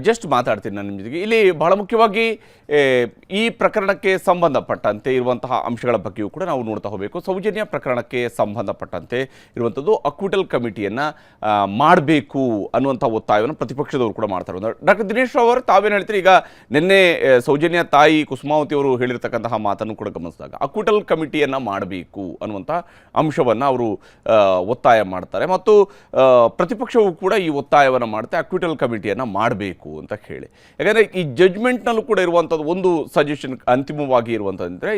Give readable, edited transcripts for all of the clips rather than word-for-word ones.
Just ಮಾತಾಡ್ತೀನಿ ನಾನು ನಿಮ್ಮ ಜೊತೆಗೆ. ಇಲ್ಲಿ ಬಹಳ ಮುಖ್ಯವಾಗಿ ಈ ಪ್ರಕರಣಕ್ಕೆ ಸಂಬಂಧಪಟ್ಟಂತೆ ಇರುವಂತಹ ಅಂಶಗಳ ಬಗ್ಗೆಯೂ ಕೂಡ ನಾವು ನೋಡ್ತಾ ಹೋಗಬೇಕು. ಸೌಜನ್ಯ ಪ್ರಕರಣಕ್ಕೆ ಸಂಬಂಧಪಟ್ಟಂತೆ ಇರುವಂಥದ್ದು ಅಕ್ವಿಟಲ್ ಕಮಿಟಿಯನ್ನು ಮಾಡಬೇಕು ಅನ್ನುವಂಥ ಒತ್ತಾಯವನ್ನು ಪ್ರತಿಪಕ್ಷದವರು ಕೂಡ ಮಾಡ್ತಾರೆ. ಡಾಕ್ಟರ್ ದಿನೇಶ್ ರಾವ್ ಅವರು ತಾವೇನು ಹೇಳ್ತೀರಿ? ಈಗ ನಿನ್ನೆ ಸೌಜನ್ಯ ತಾಯಿ ಕುಸುಮಾವತಿ ಅವರು ಹೇಳಿರ್ತಕ್ಕಂತಹ ಮಾತನ್ನು ಕೂಡ ಗಮನಿಸಿದಾಗ ಅಕ್ವಿಟಲ್ ಕಮಿಟಿಯನ್ನು ಮಾಡಬೇಕು ಅನ್ನುವಂಥ ಅಂಶವನ್ನು ಅವರು ಒತ್ತಾಯ ಮಾಡ್ತಾರೆ ಮತ್ತು ಪ್ರತಿಪಕ್ಷವು ಕೂಡ ಈ ಒತ್ತಾಯವನ್ನು ಮಾಡುತ್ತೆ ಅಕ್ವಿಟಲ್ ಕಮಿಟಿಯನ್ನು ಮಾಡಬೇಕು ಅಂತ ಹೇಳಿ. ಯಾಕಂದರೆ ಈ ಜಡ್ಜ್ಮೆಂಟ್ನಲ್ಲೂ ಕೂಡ ಇರುವಂಥದ್ದು ಒಂದು ಸಜೆಷನ್ ಅಂತಿಮವಾಗಿ ಇರುವಂಥದ್ದಂದರೆ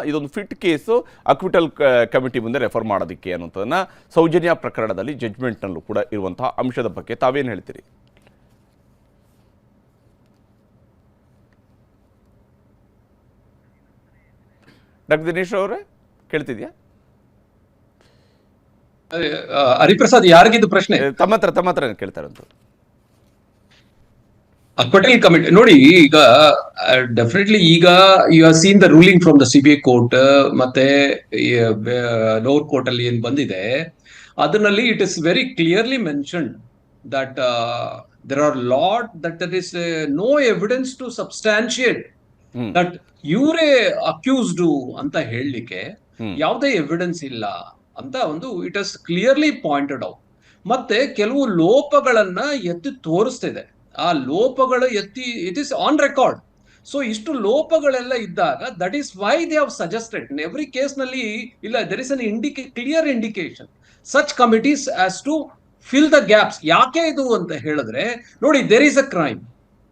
ಇದೊಂದು ಫಿಟ್ ಕೇಸು ಅಕ್ವಿಟಲ್ ಕಮಿಟಿ ಮುಂದೆ ರೆಫರ್ ಮಾಡೋದಕ್ಕೆ ಅನ್ನುವಂಥದ್ದನ್ನು ಸೌಜನ್ಯ ಪ್ರಕರಣದಲ್ಲಿ ಜಡ್ಜ್ಮೆಂಟ್ನಲ್ಲೂ ಕೂಡ ಇರುವಂತಹ ಅಂಶದ ಬಗ್ಗೆ ತಾವೇನು ಹೇಳ್ತೀರಿ? ಡಾಕ್ಟರ್ ದಿನೇಶ್ ಅವರೇ ಕೇಳ್ತಿದ್ಯಾ? ಹರಿಪ್ರಸಾದ್, ಯಾರಿಗಿದು ಪ್ರಶ್ನೆ? ತಮ್ಮ ಹತ್ರ ಕೇಳ್ತಾರಂತ. ಅಕ್ವಿಟಲ್ ಕಮಿಟಿ ನೋಡಿ, ಈಗ ಡೆಫಿನೆಟ್ಲಿ ಈಗ you have seen the ruling from the CBI court ಮತ್ತೆ ಲೋವರ್ ಕೋರ್ಟ್ ಅಲ್ಲಿ ಏನ್ ಬಂದಿದೆ, ಅದರಲ್ಲಿ it is very clearly mentioned that there are lot that there is no evidence to substantiate that ಇವರೇ accused ಅಂತ ಹೇಳಲಿಕ್ಕೆ ಯಾವುದೇ ಎವಿಡೆನ್ಸ್ ಇಲ್ಲ ಅಂತ ಒಂದು it has clearly pointed out. ಮತ್ತೆ ಕೆಲವು ಲೋಪಗಳನ್ನ ಎತ್ತಿ ತೋರಿಸ್ತಿದೆ. ಆ ಲೋಪಗಳು it is on record. So ಇಷ್ಟು ಲೋಪಗಳೆಲ್ಲ ಇದ್ದಾಗ that is why they have suggested in every case ನಲ್ಲಿ ಇಲ್ಲ there is an clear indication such committees as to fill the gaps. ಯಾಕೆ ಇದು ಅಂತ ಹೇಳಿದ್ರೆ ನೋಡಿ, there is a crime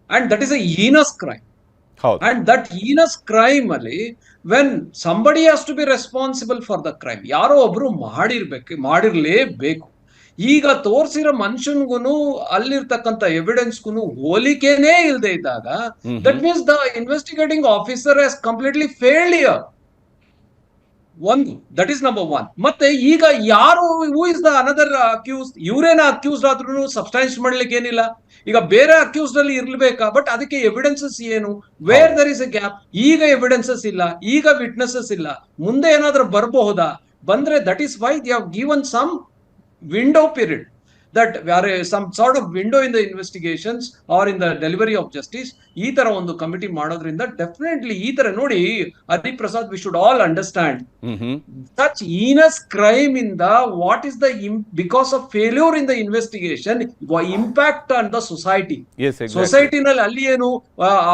and that is a heinous crime. And that heinous crime ಅಲ್ಲಿ when somebody has to be responsible for the crime, ಯಾರೋ ಒಬ್ರು ಮಾಡಿರ್ಲೇಬೇಕು. ಈಗ ತೋರ್ಸಿರೋ ಮನುಷ್ಯನ್ಗೂನು ಅಲ್ಲಿರ್ತಕ್ಕಂಥ ಎವಿಡೆನ್ಸ್ಗೂ ಹೋಲಿಕೆನೇ ಇಲ್ಲದೆ ಇದ್ದಾಗ that means the investigating officer has completely failed here. ಒಂದು that is number one. ಮತ್ತೆ ಈಗ ಯಾರು who is the another accuse? ಇವರೇನ ಅಕ್ಯೂಸ್ ಆದ್ರೂ ಸಬ್ಸ್ಟಾನ್ಸ್ ಮಾಡ್ಲಿಕ್ಕೆ ಏನಿಲ್ಲ. ಈಗ ಬೇರೆ ಅಕ್ಯೂಸ್ಡ್ ಅಲ್ಲಿ ಇರ್ಲೇಬೇಕಾ? ಬಟ್ ಅದಕ್ಕೆ ಎವಿಡೆನ್ಸಸ್ ಏನು? Where there is a gap. ಈಗ ಎವಿಡೆನ್ಸಸ್ ಇಲ್ಲ, ಈಗ ವಿಟ್ನೆಸಸ್ ಇಲ್ಲ, ಮುಂದೆ ಏನಾದ್ರೂ ಬರಬಹುದಾ? ಬಂದ್ರೆ that is why they have given some window period, that some sort of window in the investigations or in the delivery of justice. ಈ ತರ ಒಂದು ಕಮಿಟಿ ಮಾಡೋದ್ರಿಂದ ಡೆಫಿನೆಟ್ಲಿ ಈ ತರ ನೋಡಿ Hariprasad, we should all understand such heinous crime in the what is the because of failure in the investigation impact on the society. Yes, exactly. Society ನಲ್ಲಿ ಅಲ್ಲಿ ಏನು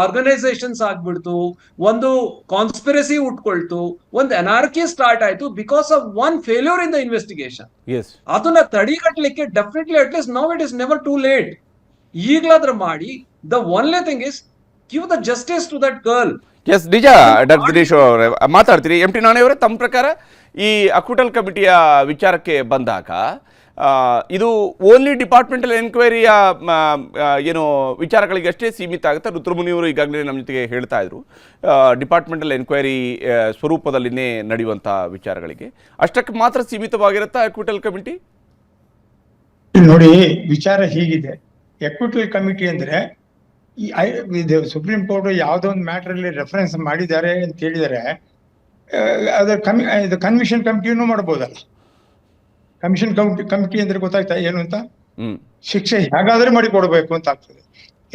ಆರ್ಗನೈಸೇಷನ್ಸ್ ಆಗ್ಬಿಡ್ತು, ಒಂದು ಕಾನ್ಸ್ಪಿರಸಿ ಉಟ್ಕೊಳ್ತು, ಒಂದು ಅನಾರ್ಕಿ ಸ್ಟಾರ್ಟ್ ಆಯ್ತು because of one failure in the investigation. ಅದನ್ನ ತಡೆಗಟ್ಟಲಿಕ್ಕೆ definitely at least now it is never too late. ಈಗಲಾದ್ರೂ ಮಾಡಿ. The only thing is give the justice to that girl. Yes, ನಿಜ. ಡಾಕ್ಟರ್ ದಿನೇಶ್ ಅವರೇ ಮಾತಾಡ್ತೀರಿ. ಎಂ ಟಿ ನಾಣೆ ಅವರೇ, ತಮ್ಮ ಪ್ರಕಾರ ಈ ಅಕ್ವಿಟಲ್ ಕಮಿಟಿಯ ವಿಚಾರಕ್ಕೆ ಬಂದಾಗ ಇದು ಓನ್ಲಿ ಡಿಪಾರ್ಟ್ಮೆಂಟಲ್ ಎನ್ಕ್ವೈರಿಯ ಏನು ವಿಚಾರಗಳಿಗೆ ಅಷ್ಟೇ ಸೀಮಿತ ಆಗುತ್ತೆ? ರುದ್ರಮುನಿಯವರು ಈಗಾಗಲೇ ನಮ್ಮ ಜೊತೆಗೆ ಹೇಳ್ತಾ ಇದ್ರು ಡಿಪಾರ್ಟ್ಮೆಂಟಲ್ ಎನ್ಕ್ವೈರಿ ಸ್ವರೂಪದಲ್ಲಿನೇ ನಡೆಯುವಂಥ ವಿಚಾರಗಳಿಗೆ ಅಷ್ಟಕ್ಕೆ ಮಾತ್ರ ಸೀಮಿತವಾಗಿರುತ್ತಾ ಅಕ್ವಿಟಲ್ ಕಮಿಟಿ? ನೋಡಿ, ವಿಚಾರ ಹೀಗಿದೆ. ಎಕ್ವಿಟಲ್ ಕಮಿಟಿ ಅಂದ್ರೆ ಸುಪ್ರೀಂ ಕೋರ್ಟ್ ಯಾವುದೋ ಒಂದು ಮ್ಯಾಟರ್ ಅಲ್ಲಿ ರೆಫರೆನ್ಸ್ ಮಾಡಿದ್ದಾರೆ ಅಂತ ಹೇಳಿದರೆ ಅದರ ಕನ್ವಿಷನ್ ಕಮಿಟಿಯನ್ನು ಮಾಡಬಹುದಲ್ಲ. ಕಮಿಷನ್ ಕಮಿಟಿ ಅಂದ್ರೆ ಗೊತ್ತಾಯ್ತಾ ಏನು ಅಂತ? ಶಿಕ್ಷೆ ಹೇಗಾದ್ರೆ ಮಾಡಿ ಕೊಡಬೇಕು ಅಂತ ಆಗ್ತದೆ.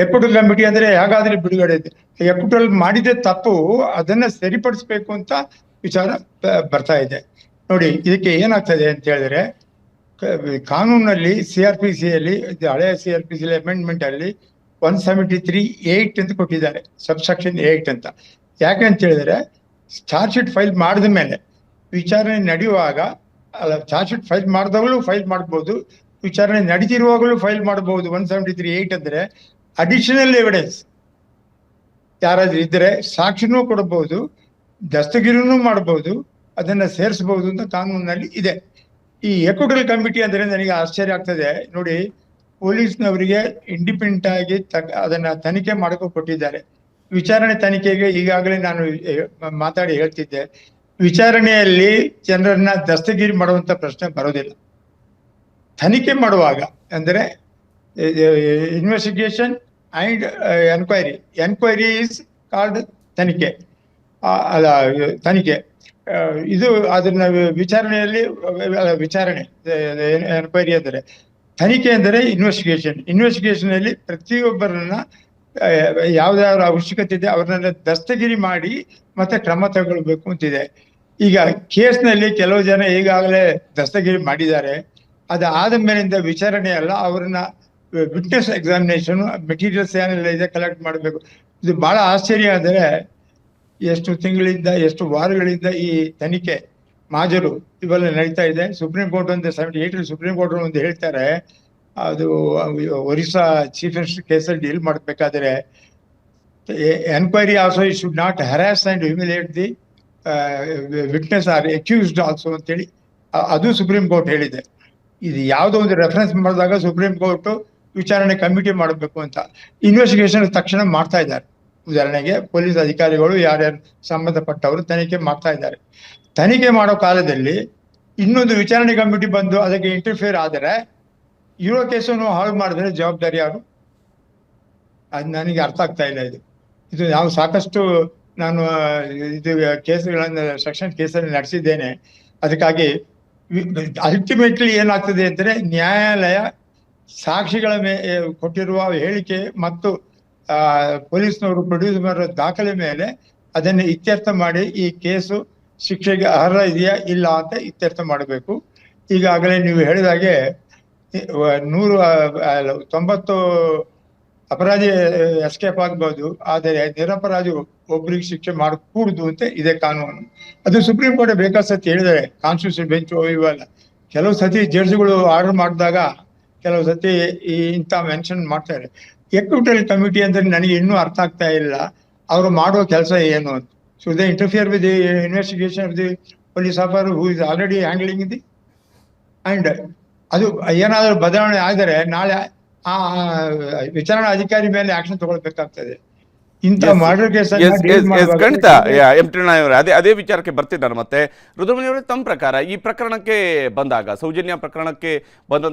ಎಕ್ವಿಟಲ್ ಕಮಿಟಿ ಅಂದ್ರೆ ಹೇಗಾದ್ರೆ ಬಿಡುಗಡೆ ಇದೆ. ಎಕ್ವಿಟಲ್ ಮಾಡಿದ ತಪ್ಪು ಅದನ್ನ ಸರಿಪಡಿಸ್ಬೇಕು ಅಂತ ವಿಚಾರ ಬರ್ತಾ ಇದೆ. ನೋಡಿ, ಇದಕ್ಕೆ ಏನಾಗ್ತದೆ ಅಂತ ಹೇಳಿದ್ರೆ, ಕಾನೂನಲ್ಲಿ CRPC ಹಳೆಯ CRPC ಅಮೆಂಡ್ಮೆಂಟ್ ಅಲ್ಲಿ 173(8) ಅಂತ ಕೊಟ್ಟಿದ್ದಾರೆ, ಸಬ್ಸೆಕ್ಷನ್ 8 ಅಂತ. ಯಾಕೆ ಅಂತ ಹೇಳಿದ್ರೆ, ಚಾರ್ಜ್ ಶೀಟ್ ಫೈಲ್ ಮಾಡಿದ ಮೇಲೆ ವಿಚಾರಣೆ ನಡೆಯುವಾಗ ಚಾರ್ಜ್ ಶೀಟ್ ಫೈಲ್ ಮಾಡಿದವಾಗಲೂ ಫೈಲ್ ಮಾಡ್ಬೋದು, ವಿಚಾರಣೆ ನಡೆದಿರುವಾಗಲೂ ಫೈಲ್ ಮಾಡಬಹುದು. 173(8) ಅಂದ್ರೆ ಅಡಿಷನಲ್ ಎವಿಡೆನ್ಸ್ ಯಾರಾದ್ರೂ ಇದ್ರೆ ಸಾಕ್ಷಿನೂ ಕೊಡಬಹುದು, ದಸ್ತಗಿರಿನೂ ಮಾಡಬಹುದು, ಅದನ್ನ ಸೇರಿಸಬಹುದು ಅಂತ ಕಾನೂನಿನಲ್ಲಿ ಇದೆ. ಈ ಎಕ್ವಿಟಲ್ ಕಮಿಟಿ ಅಂದ್ರೆ ನನಗೆ ಆಶ್ಚರ್ಯ ಆಗ್ತದೆ. ನೋಡಿ, ಪೊಲೀಸ್ನವರಿಗೆ ಇಂಡಿಪೆಂಡೆಂಟ್ ಆಗಿ ಅದನ್ನ ತನಿಖೆ ಮಾಡಕೊ ಕೊಟ್ಟಿದ್ದಾರೆ. ವಿಚಾರಣೆ ತನಿಖೆಗೆ ಈಗಾಗಲೇ ನಾನು ಮಾತಾಡಿ ಹೇಳ್ತಿದ್ದೆ, ವಿಚಾರಣೆಯಲ್ಲಿ ಜನರನ್ನ ದಸ್ತಗಿರಿ ಮಾಡುವಂತ ಪ್ರಶ್ನೆ ಬರೋದಿಲ್ಲ. ತನಿಖೆ ಮಾಡುವಾಗ ಅಂದ್ರೆ investigation and enquiry is called ತನಿಖೆ. ಇದು ಅದನ್ನ ವಿಚಾರಣೆಯಲ್ಲಿ ವಿಚಾರಣೆ ಎನ್ಕ್ವೈರಿ ಅಂದರೆ ತನಿಖೆ ಅಂದರೆ ಇನ್ವೆಸ್ಟಿಗೇಷನ್ ಅಲ್ಲಿ ಪ್ರತಿಯೊಬ್ಬರನ್ನ ಯಾವ್ದಾವ್ರ ಅವಶ್ಯಕತೆ ಇದೆ ಅವ್ರನ್ನೆಲ್ಲ ದಸ್ತಗಿರಿ ಮಾಡಿ ಮತ್ತೆ ಕ್ರಮ ತಗೊಳ್ಬೇಕು ಅಂತಿದೆ. ಈಗ ಕೇಸ್ನಲ್ಲಿ ಕೆಲವು ಜನ ಈಗಾಗಲೇ ದಸ್ತಗಿರಿ ಮಾಡಿದ್ದಾರೆ. ಅದಾದ ಮೇಲಿಂದ ವಿಚಾರಣೆ ಅಲ್ಲ, ಅವ್ರನ್ನ ವಿಟ್ನೆಸ್ ಎಕ್ಸಾಮಿನೇಷನ್, ಮೆಟೀರಿಯಲ್ಸ್ ಏನೆಲ್ಲ ಇದೆ ಕಲೆಕ್ಟ್ ಮಾಡಬೇಕು. ಇದು ಬಹಳ ಆಶ್ಚರ್ಯ ಅಂದರೆ ಎಷ್ಟು ತಿಂಗಳಿಂದ ಎಷ್ಟು ವಾರಗಳಿಂದ ಈ ತನಿಖೆ ಮಾಜರು ಇವೆಲ್ಲ ನಡೀತಾ ಇದೆ. ಸುಪ್ರೀಂ ಕೋರ್ಟ್ ಒಂದು 78 ಸುಪ್ರೀಂ ಕೋರ್ಟ್ ಒಂದು ಹೇಳ್ತಾರೆ, ಅದು ಒರಿಸ್ಸಾ ಚೀಫ್ ಮಿನಿಸ್ಟರ್ ಕೇಸಲ್ಲಿ ಡೀಲ್ ಮಾಡಬೇಕಾದ್ರೆ enquiry also it should not harass and humiliate the witness or accused also ಅಂತೇಳಿ ಅದು ಸುಪ್ರೀಂ ಕೋರ್ಟ್ ಹೇಳಿದೆ. ಇದು ಯಾವುದೋ ಒಂದು ರೆಫರೆನ್ಸ್ ಮಾಡಿದಾಗ ಸುಪ್ರೀಂ ಕೋರ್ಟ್ ವಿಚಾರಣೆ ಕಮಿಟಿ ಮಾಡಬೇಕು ಅಂತ ಇನ್ವೆಸ್ಟಿಗೇಷನ್ ತಕ್ಷಣ ಮಾಡ್ತಾ ಇದ್ದಾರೆ. ಉದಾಹರಣೆಗೆ ಪೊಲೀಸ್ ಅಧಿಕಾರಿಗಳು ಯಾರ್ಯಾರು ಸಂಬಂಧಪಟ್ಟವರು ತನಿಖೆ ಮಾಡ್ತಾ ಇದ್ದಾರೆ. ತನಿಖೆ ಮಾಡೋ ಕಾಲದಲ್ಲಿ ಇನ್ನೊಂದು ವಿಚಾರಣೆ ಕಮಿಟಿ ಬಂದು ಅದಕ್ಕೆ ಇಂಟರ್ಫಿಯರ್ ಆದರೆ ಇರೋ ಕೇಸನ್ನು ಹಾಳು ಮಾಡಿದ್ರೆ ಜವಾಬ್ದಾರಿ ಯಾರು? ಅದು ನನಗೆ ಅರ್ಥ ಆಗ್ತಾ ಇಲ್ಲ. ಇದು ನಾವು ಸಾಕಷ್ಟು ನಾನು ಇದು ಕೇಸ್ಗಳನ್ನು ಸೆಕ್ಷನ್ ಕೇಸಲ್ಲಿ ನಡೆಸಿದ್ದೇನೆ. ಅದಕ್ಕಾಗಿ ಅಲ್ಟಿಮೇಟ್ಲಿ ಏನಾಗ್ತದೆ ಅಂದರೆ ನ್ಯಾಯಾಲಯ ಸಾಕ್ಷಿಗಳ ಕೊಟ್ಟಿರುವ ಹೇಳಿಕೆ ಮತ್ತು ಪೊಲೀಸ್ನವರು ಪ್ರೊಡ್ಯೂಸ್ ಮಾಡಿರೋ ದಾಖಲೆ ಮೇಲೆ ಅದನ್ನು ಇತ್ಯರ್ಥ ಮಾಡಿ ಈ ಕೇಸು ಶಿಕ್ಷೆಗೆ ಅರ್ಹ ಇದೆಯಾ ಇಲ್ಲ ಅಂತ ಇತ್ಯರ್ಥ ಮಾಡಬೇಕು. ಈಗಾಗಲೇ ನೀವು ಹೇಳಿದಾಗೆ 190 ಅಪರಾಧಿ ಎಸ್ಕೇಪ್ ಆಗ್ಬೋದು, ಆದರೆ ನಿರಪರಾಧಿ ಒಬ್ರಿಗೆ ಶಿಕ್ಷೆ ಮಾಡಕೂಡುದು ಅಂತ ಇದೆ ಕಾನೂನು. ಅದು ಸುಪ್ರೀಂ ಕೋರ್ಟ್ ಬೇಕಾದ ಸತಿ ಹೇಳಿದ್ದಾರೆ, ಕಾನ್ಸ್ಟಿಟ್ಯೂಷನ್ ಬೆಂಚ್ ಇವೆಲ್ಲ. ಕೆಲವು ಸತಿ ಜಡ್ಜ್ಗಳು ಆರ್ಡರ್ ಮಾಡಿದಾಗ ಕೆಲವು ಸತಿ ಇಂಥ ಮೆನ್ಷನ್ ಮಾಡ್ತಾರೆ. ಎಕ್ವಿಟಲ್ ಕಮಿಟಿ ಅಂದ್ರೆ ನನಗೆ ಇನ್ನೂ ಅರ್ಥ ಆಗ್ತಾ ಇಲ್ಲ, ಅವರು ಮಾಡುವ ಕೆಲಸ ಏನು ಅಂತ. So they interfere with the investigation of the police officer who is already handling the and ಅದು ಏನಾದರೂ ಬದಲಾವಣೆ ಆದರೆ ನಾಳೆ ಆ ವಿಚಾರಣಾ ಅಧಿಕಾರಿ ಮೇಲೆ ಆಕ್ಷನ್ ತಗೊಳ್ಬೇಕಾಗ್ತದೆ. ಇಂಥ ಮರ್ಡರ್ ಕೇಸ್ ಖಂಡಿತ ಎಂ ಟಿ ಅವರೇ ಅದೇ ವಿಚಾರಕ್ಕೆ ಬರ್ತಿದ್ದಾರೆ. ಮತ್ತೆ ರುದ್ರಮುನಿ ಅವರೇ, ತಮ್ಮ ಪ್ರಕಾರ ಈ ಪ್ರಕರಣಕ್ಕೆ ಬಂದಾಗ, ಸೌಜನ್ಯ ಪ್ರಕರಣಕ್ಕೆ ಬಂದ